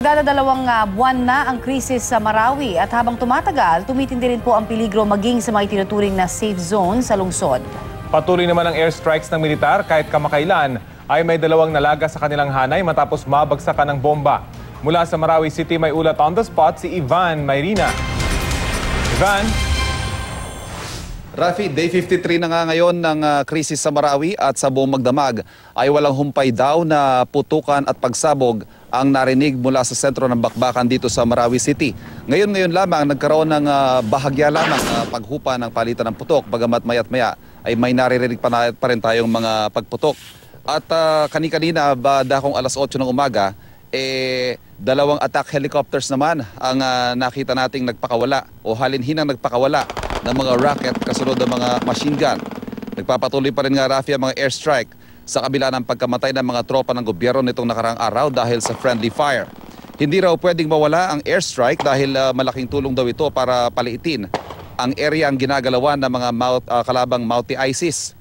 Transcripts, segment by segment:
Magdadalawang buwan na ang krisis sa Marawi at habang tumatagal, tumitindi rin po ang peligro maging sa mga itinuturing na safe zone sa lungsod. Patuloy naman ang airstrikes ng militar kahit kamakailan ay may dalawang nalaga sa kanilang hanay matapos mabagsakan ng bomba. Mula sa Marawi City may ulat on the spot si Ivan Mayrina. Ivan? Rafi, day 53 na nga ngayon ng krisis sa Marawi at sa buong magdamag ay walang humpay daw na putukan at pagsabog ang narinig mula sa sentro ng bakbakan dito sa Marawi City. Ngayon lamang nagkaroon ng bahagya lamang paghupa ng palitan ng putok, bagamat maya't maya ay may naririnig pa rin tayong mga pagputok. At kani-kanina, dakong alas 8 ng umaga, dalawang attack helicopters naman ang nakita nating nagpakawala o halinhinang nagpakawala ng mga rocket kasunod ng mga machine gun. Nagpapatuloy pa rin nga, Rafi, ang mga airstrike sa kabila ng pagkamatay ng mga tropa ng gobyerno nitong nakaraang araw dahil sa friendly fire. Hindi raw pwedeng mawala ang airstrike dahil malaking tulong daw ito para paliitin ang area ang ginagalawan ng mga kalabang Mauti ISIS.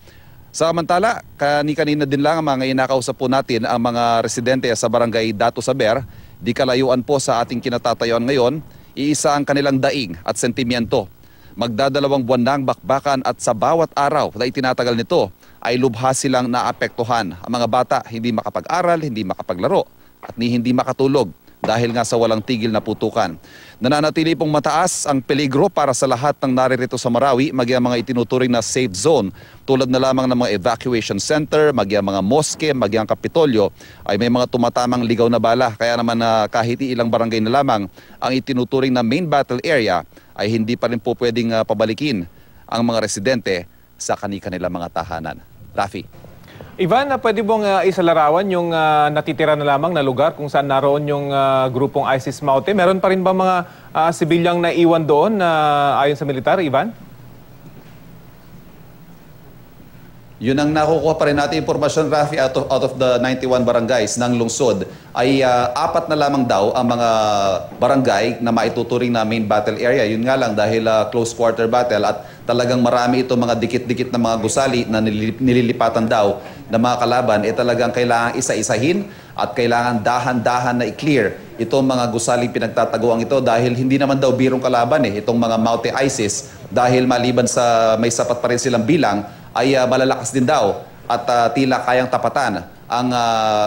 Samantala, kanina din lang mga inakausap po natin ang mga residente sa barangay Datu Saber. Di kalayuan po sa ating kinatatayuan ngayon, iisa ang kanilang daing at sentimiento. Magdadalawang buwan na ang bakbakan at sa bawat araw na itinatagal nito ay lubha silang naapektuhan. Ang mga bata hindi makapag-aral, hindi makapaglaro at hindi makatulog dahil nga sa walang tigil na putukan. Nananatili pong mataas ang peligro para sa lahat ng naririto sa Marawi, maging mga itinuturing na safe zone tulad na lamang ng mga evacuation center, maging mga moske, maging kapitolyo ay may mga tumatamang ligaw na bala. Kaya naman kahit ilang barangay na lamang ang itinuturing na main battle area ay hindi pa rin po pwedeng pabalikin ang mga residente sa kanilang mga tahanan. Rafi. Ivan, pwede bang isalarawan yung natitira na lamang na lugar kung saan naroon yung grupong ISIS Maute? Meron pa rin ba mga sibilyang naiwan doon ayon sa militar, Ivan? Yun ang nakukuha pa rin natin impormasyon, Rafi, out of the 91 barangays ng lungsod ay 4 na lamang daw ang mga barangay na maituturing na main battle area. Yun nga lang dahil close quarter battle at talagang marami ito mga dikit-dikit na mga gusali na nililipatan daw na mga kalaban, talagang kailangan isa-isahin at kailangan dahan-dahan na i-clear itong mga gusaling pinagtataguan ito dahil hindi naman daw birong kalaban itong mga Maute ISIS dahil maliban sa may sapat pa rin silang bilang ay malalakas din daw at tila kayang tapatan ang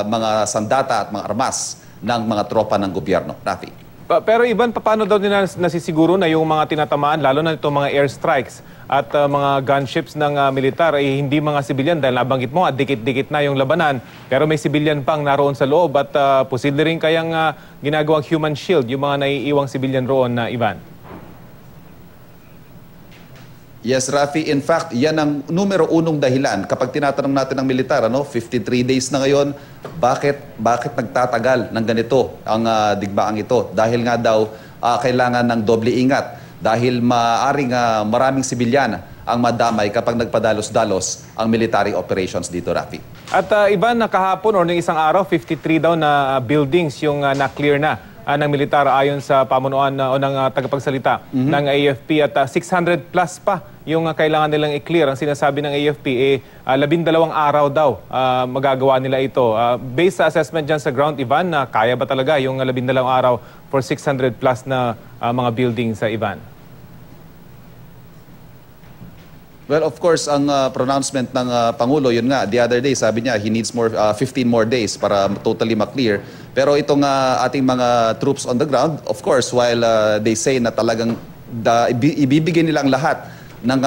mga sandata at mga armas ng mga tropa ng gobyerno. Rafi. Pero Ivan, paano daw nila nasisiguro na yung mga tinatamaan, lalo na itong mga airstrikes at mga gunships ng militar ay hindi mga sibilyan dahil nabanggit mo at dikit-dikit na yung labanan pero may sibilyan pang naroon sa loob at posible rin kayang ginagawang human shield yung mga naiiwang sibilyan roon na Ivan? Yes, Rafi. In fact, yan ang numero unong dahilan. Kapag tinatanong natin ng militar, 53 days na ngayon, bakit nagtatagal ng ganito ang digbaang ito? Dahil nga daw kailangan ng doble ingat. Dahil maaring maraming sibilyan ang madamay kapag nagpadalos-dalos ang military operations dito, Rafi. At Ivan, kahapon or ng isang araw, 53 daw na buildings yung na-clear na ng militar ayon sa pamunuan o ng tagapagsalita ng AFP at 600 plus pa yung kailangan nilang i-clear. Ang sinasabi ng AFP 12 araw daw magagawa nila ito. Based sa assessment dyan sa ground, Ivan, kaya ba talaga yung 12 araw for 600 plus na mga building sa Ivan? Well, of course, ang pronouncement ng Pangulo, yun nga, the other day, sabi niya, he needs 15 more days para totally ma-clear. Pero itong ating mga troops on the ground, of course, while they say na talagang ibibigay nilang lahat ng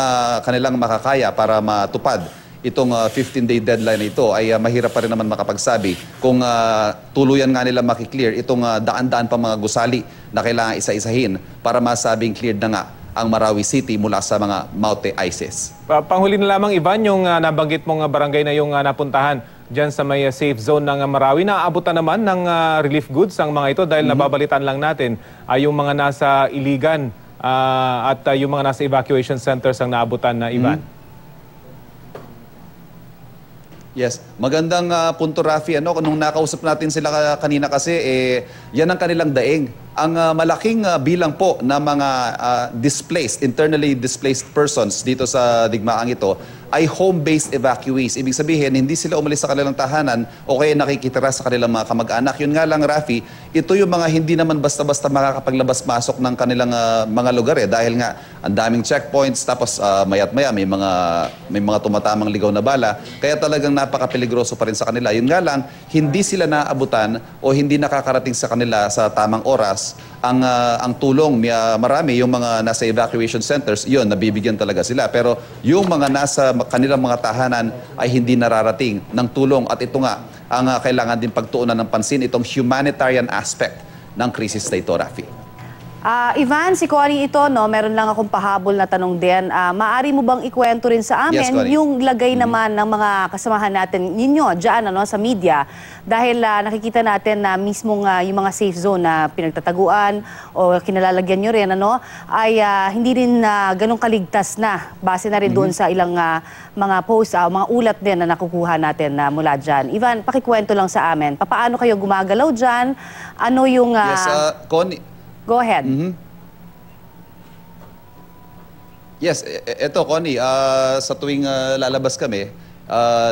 kanilang makakaya para matupad itong 15-day deadline ito, ay mahirap pa rin naman makapagsabi kung tuluyan nga nila makiklear itong daan-daan pa mga gusali na kailangan isa-isahin para masabing cleared na nga ang Marawi City mula sa mga Maute ISIS. Panghuli na lamang, Ivan, yung nabanggit mong barangay na yung napuntahan dyan sa may safe zone ng Marawi. Naaabutan naman ng relief goods ang mga ito dahil nababalitan lang natin yung mga nasa Iligan at yung mga nasa evacuation centers ang naabutan na, Ivan. Yes. Magandang punto, Rafi. Nung nakausap natin sila kanina kasi, yan ang kanilang daing. Ang malaking bilang po na mga internally displaced persons dito sa digmaang ito ay home-based evacuees. Ibig sabihin, hindi sila umalis sa kanilang tahanan o kaya nakikitira sa kanilang mga kamag-anak. Yun nga lang, Rafi, ito yung mga hindi naman basta-basta makakapaglabas-masok ng kanilang mga lugar dahil nga ang daming checkpoints, tapos mayat-maya may mga tumatamang ligaw na bala. Kaya talagang napaka-peligroso pa rin sa kanila. Yun nga lang, hindi sila naabutan o hindi nakakarating sa kanila sa tamang oras ang tulong. Marami yung mga nasa evacuation centers, yun, nabibigyan talaga sila. Pero yung mga nasa kanilang mga tahanan ay hindi nararating ng tulong. At ito nga, ang kailangan din pagtuunan ng pansin, itong humanitarian aspect ng krisis na ito, Rafi. Ivan, si Connie ito, no, meron lang akong pahabol na tanong din. Maaari mo bang ikwento rin sa amin yung lagay naman ng mga kasamahan natin ninyo dyan sa media? Dahil nakikita natin na mismong yung mga safe zone na pinagtataguan o kinalalagyan nyo rin, ay hindi rin ganun kaligtas na. Base na rin doon sa ilang mga posts, mga ulat din na nakukuha natin mula dyan. Ivan, pakikwento lang sa amin. Paano kayo gumagalaw dyan? Ano yung... Yes, Connie. Go ahead. Yes, eto Connie, sa tuwing lalabas kami,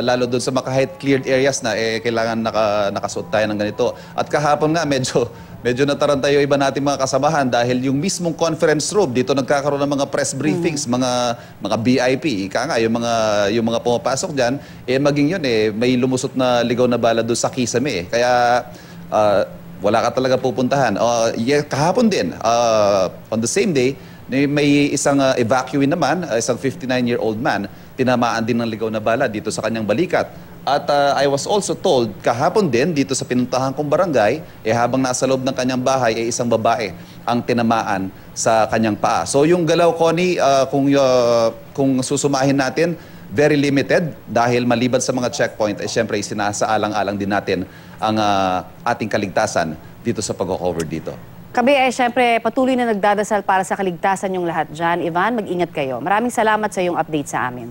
lalo doon sa kahit cleared areas na, kailangan nakasuot tayo ng ganito. At kahapon nga, medyo nataranta yung iba nating mga kasamahan dahil yung mismong conference room, dito nagkakaroon ng mga press briefings, mga VIP, ika nga, yung mga pumapasok dyan, maging yun, may lumusot na ligaw na bala doon sa Kisame. Kaya... wala ka talaga pupuntahan. Kahapon din, on the same day, may isang evacuee naman, isang 59-year-old man, tinamaan din ng ligaw na bala dito sa kanyang balikat. At I was also told, kahapon din, dito sa pinuntahan kong barangay, habang nasa loob ng kanyang bahay, isang babae ang tinamaan sa kanyang paa. So yung galaw, Connie, kung susumahin natin, very limited dahil maliban sa mga checkpoint ay siyempre sinasaalang-alang din natin ang ating kaligtasan dito sa pag-cover dito. Kami siyempre patuloy na nagdadasal para sa kaligtasan yung lahat dyan. Ivan, mag-ingat kayo. Maraming salamat sa iyong update sa amin.